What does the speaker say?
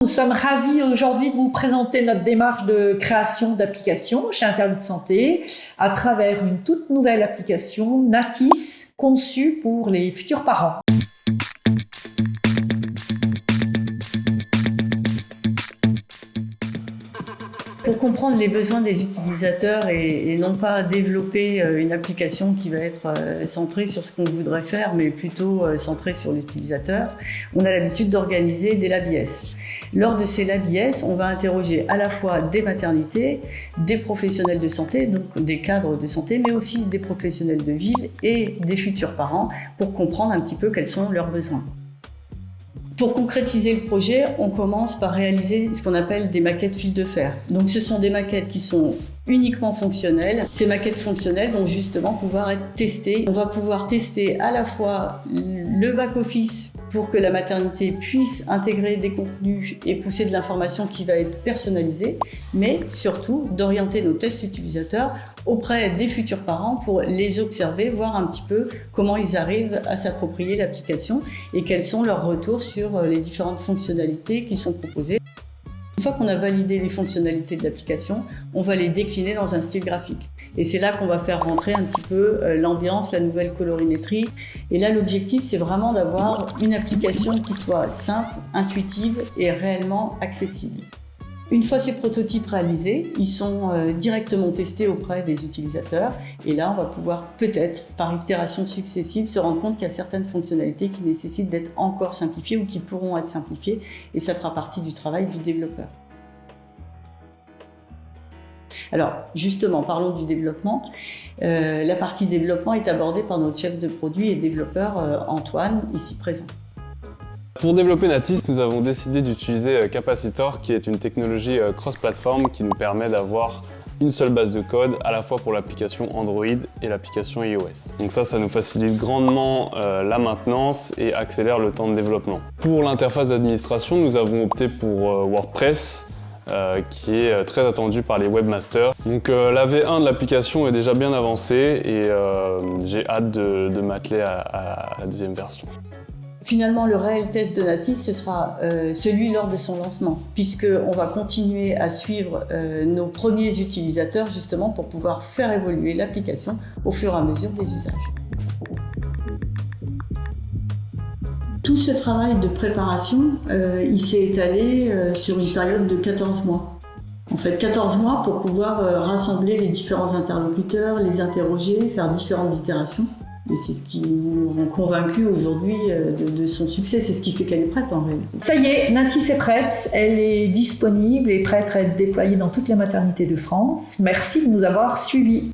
Nous sommes ravis aujourd'hui de vous présenter notre démarche de création d'applications chez Interlude Santé à travers une toute nouvelle application Natis conçue pour les futurs parents. Pour comprendre les besoins des utilisateurs et non pas développer une application qui va être centrée sur ce qu'on voudrait faire, mais plutôt centrée sur l'utilisateur, on a l'habitude d'organiser des Lab IS. Lors de ces Lab IS, on va interroger à la fois des maternités, des professionnels de santé, donc des cadres de santé, mais aussi des professionnels de ville et des futurs parents pour comprendre un petit peu quels sont leurs besoins. Pour concrétiser le projet, on commence par réaliser ce qu'on appelle des maquettes fil de fer. Donc ce sont des maquettes qui sont uniquement fonctionnelles. Ces maquettes fonctionnelles vont justement pouvoir être testées. On va pouvoir tester à la fois le back-office pour que la maternité puisse intégrer des contenus et pousser de l'information qui va être personnalisée, mais surtout d'orienter nos tests utilisateurs auprès des futurs parents pour les observer, voir un petit peu comment ils arrivent à s'approprier l'application et quels sont leurs retours sur les différentes fonctionnalités qui sont proposées. Une fois qu'on a validé les fonctionnalités de l'application, on va les décliner dans un style graphique. Et c'est là qu'on va faire rentrer un petit peu l'ambiance, la nouvelle colorimétrie. Et là, l'objectif, c'est vraiment d'avoir une application qui soit simple, intuitive et réellement accessible. Une fois ces prototypes réalisés, ils sont directement testés auprès des utilisateurs. Et là, on va pouvoir peut-être, par itération successive, se rendre compte qu'il y a certaines fonctionnalités qui nécessitent d'être encore simplifiées ou qui pourront être simplifiées. Et ça fera partie du travail du développeur. Alors, justement, parlons du développement. La partie développement est abordée par notre chef de produit et développeur Antoine, ici présent. Pour développer Natis, nous avons décidé d'utiliser Capacitor, qui est une technologie cross-platform qui nous permet d'avoir une seule base de code à la fois pour l'application Android et l'application iOS. Donc ça nous facilite grandement la maintenance et accélère le temps de développement. Pour l'interface d'administration, nous avons opté pour WordPress, qui est très attendu par les webmasters. Donc la V1 de l'application est déjà bien avancée et j'ai hâte de m'atteler à la deuxième version. Finalement, le réel test de Natis, ce sera celui lors de son lancement, puisqu'on va continuer à suivre nos premiers utilisateurs justement pour pouvoir faire évoluer l'application au fur et à mesure des usages. Tout ce travail de préparation, il s'est étalé sur une période de 14 mois. En fait, 14 mois pour pouvoir rassembler les différents interlocuteurs, les interroger, faire différentes itérations. Et c'est ce qui nous rend convaincus aujourd'hui de son succès, c'est ce qui fait qu'elle est prête en réalité. Ça y est, Natis est prête, elle est disponible et prête à être déployée dans toutes les maternités de France. Merci de nous avoir suivis.